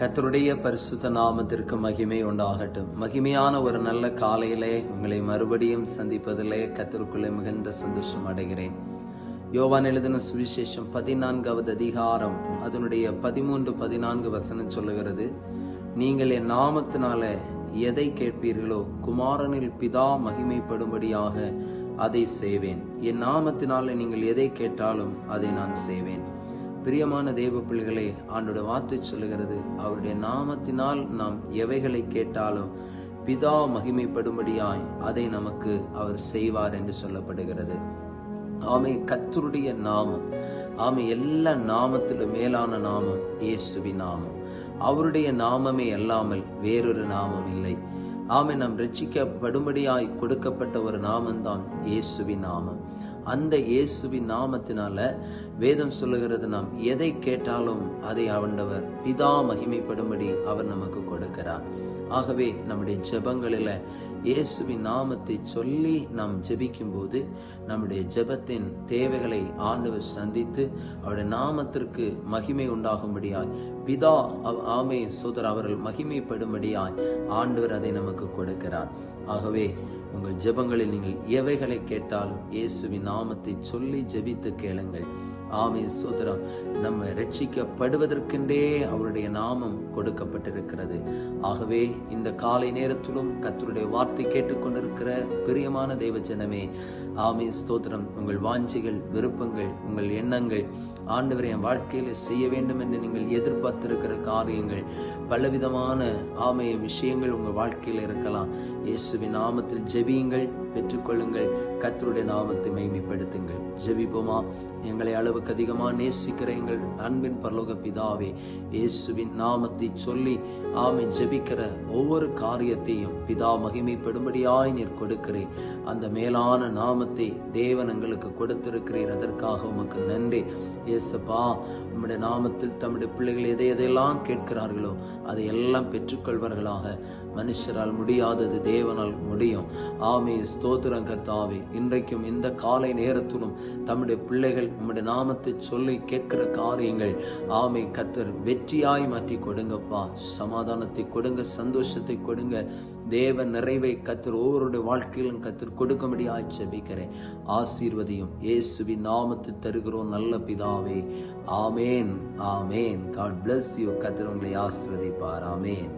கர்த்தருடைய பரிசுத்த நாமத்திற்கு மகிமை உண்டாகட்டும். மகிமையான ஒரு நல்ல காலையிலே உங்களை மறுபடியும் சந்திப்பதிலே கர்த்தருக்குள்ளே மிகுந்த சந்தோஷம் அடைகிறேன். யோவான் எழுதின சுவிசேஷம் 14வது அதிகாரம் அதனுடைய 13-14 வசனம் சொல்லுகிறது, நீங்கள் என் நாமத்தினால எதை கேட்பீர்களோ குமாரனில் பிதா மகிமைப்படும்படியாக அதை செய்வேன். என் நாமத்தினால நீங்கள் எதை கேட்டாலும் அதை நான் செய்வேன். பிரியமான தேவ பிள்ளைகளே, ஆண்டோட வார்த்தை சொல்லுகிறது, அவருடைய நாமத்தினால் நாம் எவைகளை கேட்டாலும் பிதா மகிமைப்படும்படியாய் அதை நமக்கு அவர் செய்வார் என்று சொல்லப்படுகிறது. ஆமே, கர்த்தருடைய நாமம், ஆமே, எல்லா நாமத்திலும் மேலான நாமம் இயேசுவின் நாமம். அவருடைய நாமமே அல்லாமல் வேறொரு நாமம் இல்லை. ஆமே, நாம் ரட்சிக்கப்படும்படியாய் கொடுக்கப்பட்ட ஒரு நாமம்தான் இயேசுவின் நாமம். அந்த இயேசுவின் நாமத்தினால வேதம் சொல்லுகிறது, நாம் எதை கேட்டாலும் அதை ஆண்டவர் பிதா மகிமைப்படும்படி அவர் நமக்கு கொடுக்கிறார். ஆகவே நம்முடைய ஜெபங்களில இயேசுவின் நாமத்தை சொல்லி நாம் ஜெபிக்கும் போது நம்முடைய ஜெபத்தின் தேவைகளை ஆண்டவர் சந்தித்து அவருடைய நாமத்திற்கு மகிமை உண்டாகும்படியாய் பிதா ஆமே சோதர் அவர்கள் மகிமைப்படும்படியாய் ஆண்டவர் அதை நமக்கு கொடுக்கிறார். ஆகவே உங்கள் ஜெபங்களில் நீங்கள் எவைகளை கேட்டாலும் இயேசுவின் நாமத்தை சொல்லி ஜெபித்து கேளுங்கள். ஆமே சோதரம், நம்ம ரட்சிக்கப்படுவதற்கென்றே அவருடைய நாமம் கொடுக்கப்பட்டிருக்கிறது. ஆகவே இந்த காலை நேரத்திலும் கர்த்தருடைய வார்த்தை கேட்டுக்கொண்டிருக்கிற பிரியமான தேவ ஜனமே, ஆமே ஸ்தோத்திரம், உங்கள் வாஞ்சிகள், விருப்பங்கள், உங்கள் எண்ணங்கள் ஆண்டவரை என் வாழ்க்கையில செய்ய வேண்டும் என்று நீங்கள் எதிர்பார்த்திருக்கிற காரியங்கள், பலவிதமான ஆமைய விஷயங்கள் உங்கள் வாழ்க்கையில் இருக்கலாம். இயேசுவின் நாமத்தில் ஜெபியுங்கள், பெற்றுக்கொள்ளுங்கள், கர்த்தருடைய நாமத்தை மகிமைப்படுத்துங்கள். ஜெபிப்போமா? எங்களை அளவுக்கு அதிகமாக நேசிக்கிற எங்கள் அன்பின் பரலோக பிதாவே, இயேசுவின் நாமத்தை சொல்லி ஆமை ஜெபிக்கிற ஒவ்வொரு காரியத்தையும் பிதா மகிமைப்படும்படியாய் நீர் கொடுக்கிறேன். அந்த மேலான நாமத்தை தேவன் எங்களுக்கு கொடுத்திருக்கிறீர். அதற்காக உமக்கு நன்றி இயேசுப்பா. உம்முடைய நாமத்தில் தம்முடைய பிள்ளைகள் எதையெல்லாம் கேட்கிறார்களோ அதையெல்லாம் பெற்றுக்கொள்வார்களாக. மனுஷரால் முடியாதது தேவனால் முடியும். ஆமே ஸ்தோத்திரம் கர்த்தாவே. இன்றைக்கும் இந்த காலை நேரத்திலும் தம்முடைய பிள்ளைகள் உம்முடைய நாமத்தை சொல்லி கேட்கிற காரியங்கள் ஆமே கர்த்தர் வெற்றியாய் மாற்றி கொடுங்கப்பா. சமாதானத்தை கொடுங்க, சந்தோஷத்தை கொடுங்க, தேவ நிறைவை கர்த்தர் ஒவ்வொருடைய வாழ்க்கையிலும் கர்த்தர் கொடுக்கும்படியாய் ஜெபிக்கிறேன். ஆசீர்வதியும் இயேசுவின் நாமத்தில் தருகிறோம் நல்ல பிதாவே. ஆமேன், ஆமேன். God bless you. கர்த்தர் உங்களை ஆசீர்வதிப்பார். ஆமேன்.